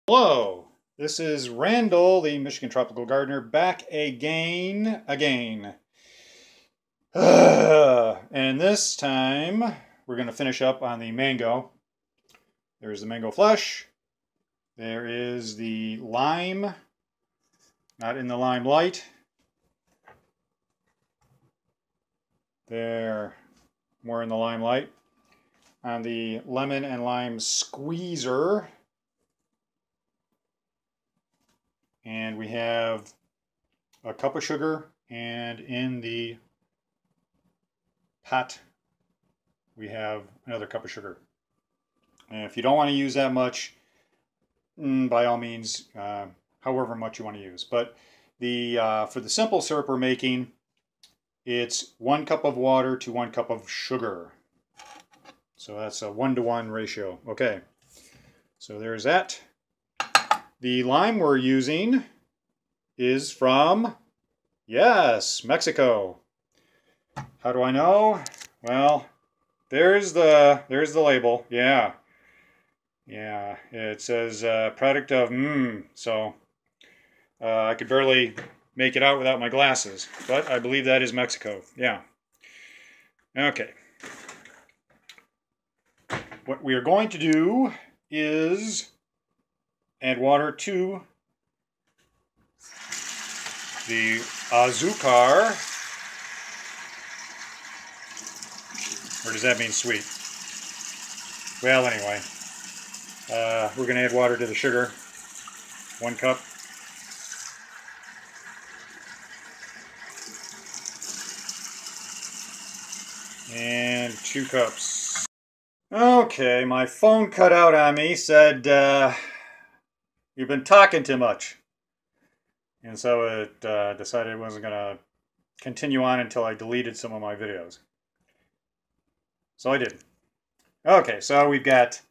Hello, this is Randall, the Michigan Tropical Gardener, back again. And this time, we're going to finish up on the mango. There's the mango flesh. There is the lime, not in the limelight. There, more in the limelight. On the lemon and lime squeezer. And we have a cup of sugar, and in the pot we have another cup of sugar. And if you don't want to use that much, by all means, however much you want to use. But for the simple syrup we're making, it's 1 cup of water to 1 cup of sugar. So that's a 1-to-1 ratio. Okay, so there's that. The lime we're using is from, yes, Mexico. How do I know? Well, there's the label. Yeah, it says product of so I could barely make it out without my glasses, but I believe that is Mexico. Yeah. Okay. What we are going to do is add water to the azúcar, or does that mean sweet? Well, anyway, we're going to add water to the sugar, 1 cup. And 2 cups. Okay, my phone cut out on me, said, you've been talking too much. And so it decided it wasn't going to continue on until I deleted some of my videos. So I did. Okay, so we've got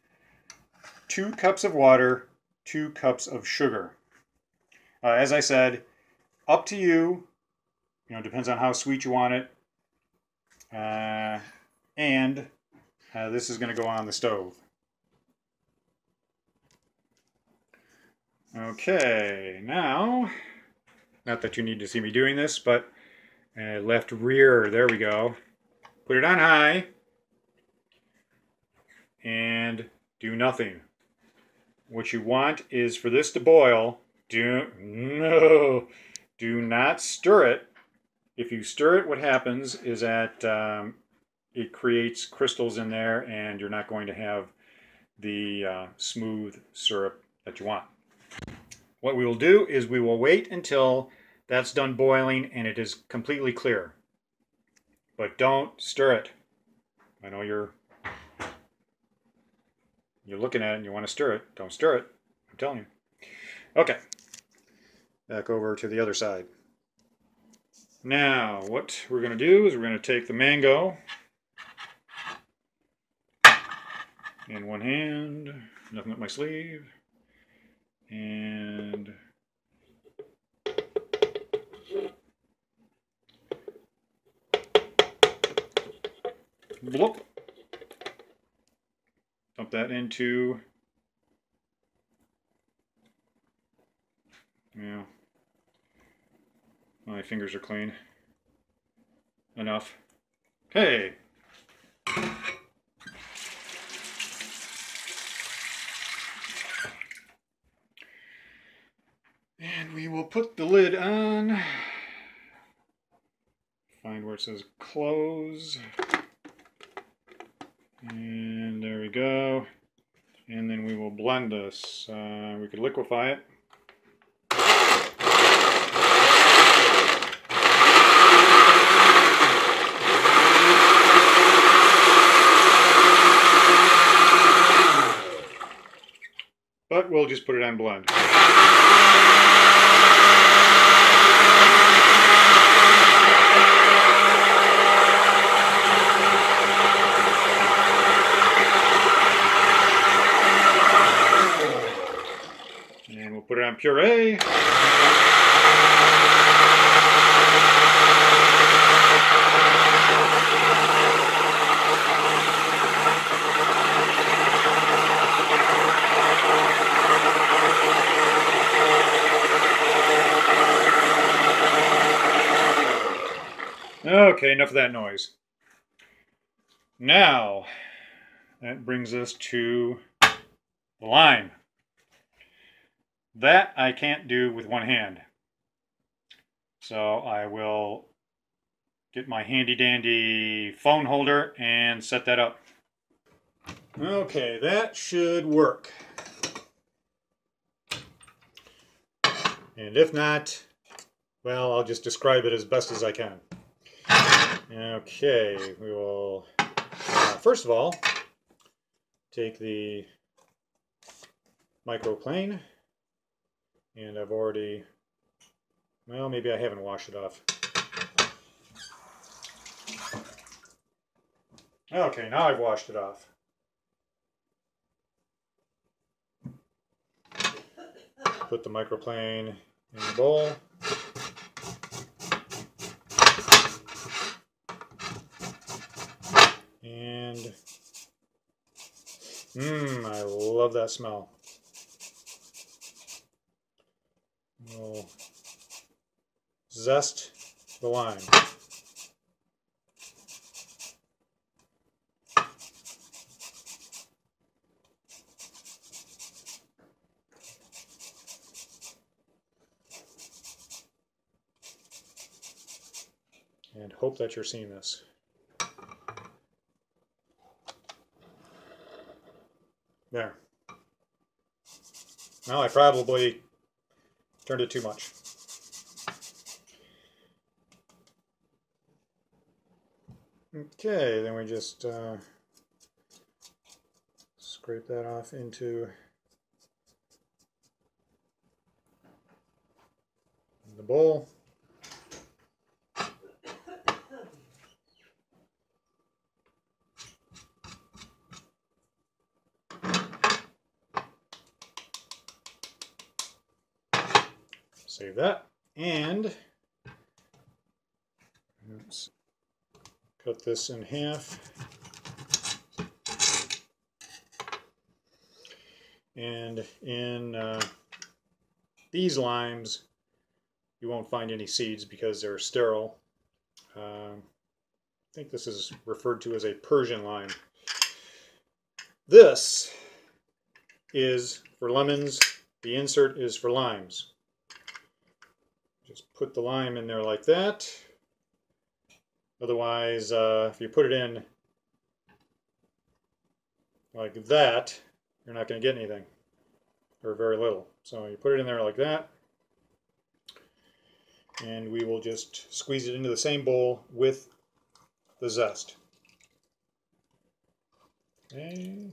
2 cups of water, 2 cups of sugar. As I said, up to you. You know, depends on how sweet you want it. And this is going to go on the stove. Okay, now, not that you need to see me doing this, but left rear, there we go. Put it on high and do nothing. What you want is for this to boil. Do not stir it. If you stir it, what happens is that it creates crystals in there, and you're not going to have the smooth syrup that you want. What we will do is we will wait until that's done boiling and it is completely clear. But don't stir it. I know you're looking at it and you want to stir it. Don't stir it. I'm telling you. Okay. Back over to the other side. Now, what we're going to do is we're going to take the mango in one hand, nothing up my sleeve, and bloop. Dump that into, yeah, my fingers are clean. Enough. Okay. And we will put the lid on. Find where it says close. And there we go. And then we will blend this. We could liquefy it. But we'll just put it on blend. And we'll put it on puree. Okay, enough of that noise. Now, that brings us to the lime. That I can't do with one hand. So I will get my handy dandy phone holder and set that up. Okay, that should work. And if not, well, I'll just describe it as best as I can. Okay, we will, first of all, take the microplane, and I've already, well, maybe I haven't washed it off. Okay, now I've washed it off. Put the microplane in the bowl. And, I love that smell. We'll zest the lime. And hope that you're seeing this. There. Well, I probably turned it too much. Okay, then we just scrape that off into the bowl. Save that, and let's cut this in half. And in these limes, you won't find any seeds because they're sterile. I think this is referred to as a Persian lime. This is for lemons. The insert is for limes. Just put the lime in there like that. Otherwise, if you put it in like that, you're not going to get anything, or very little. So you put it in there like that, and we will just squeeze it into the same bowl with the zest. Okay.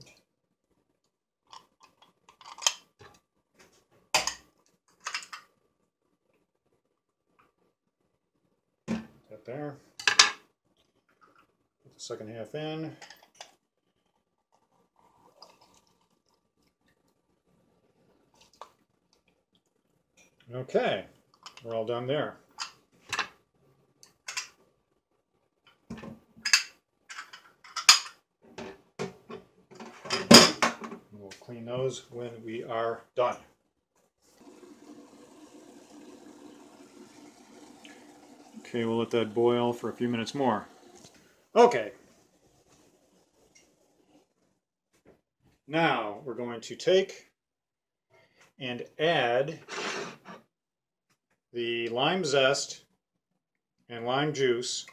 That there. Put the second half in. Okay, we're all done there. We'll clean those when we are done. Okay, we'll let that boil for a few minutes more. Okay. Now we're going to take and add the lime zest and lime juice.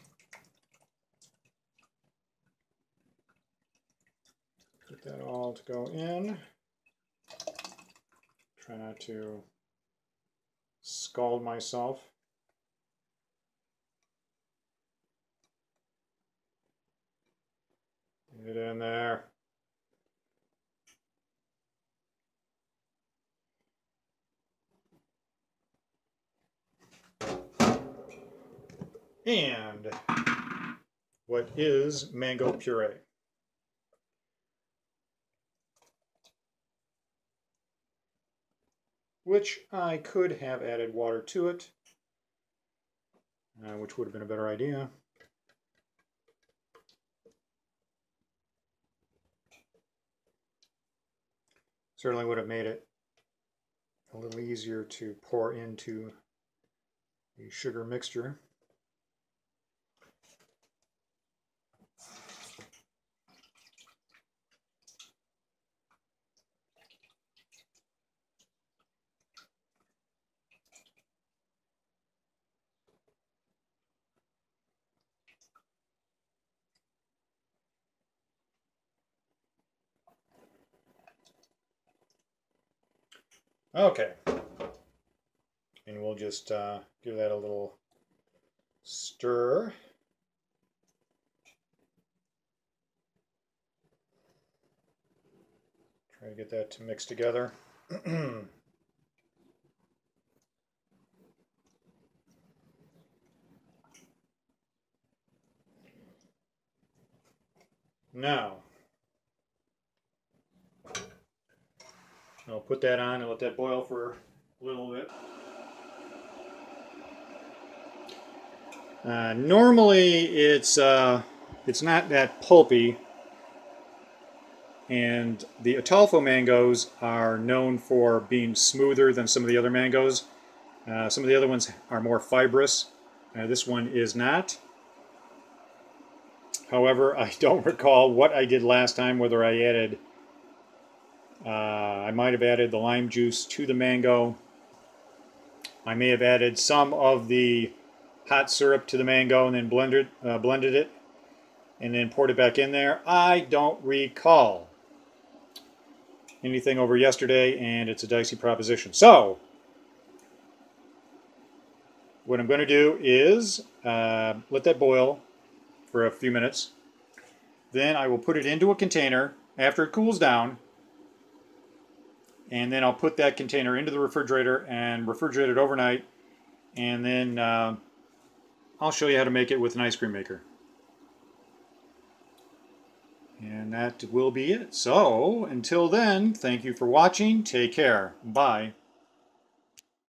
Get that all to go in. Try not to scald myself. Get it in there. And what is mango puree? Which I could have added water to it, which would have been a better idea. Certainly would have made it a little easier to pour into the sugar mixture. Okay. And we'll just give that a little stir. Try to get that to mix together. Now, I'll put that on and let that boil for a little bit. Normally, it's not that pulpy, and the Ataulfo mangoes are known for being smoother than some of the other mangoes. Some of the other ones are more fibrous. This one is not. However, I don't recall what I did last time, whether I added, I might have added the lime juice to the mango. I may have added some of the hot syrup to the mango and then blended it and then poured it back in there. I don't recall anything over yesterday, and it's a dicey proposition. So, what I'm going to do is let that boil for a few minutes. Then I will put it into a container after it cools down, and then I'll put that container into the refrigerator and refrigerate it overnight, and then I'll show you how to make it with an ice cream maker. And that will be it. So, until then, thank you for watching. Take care. Bye.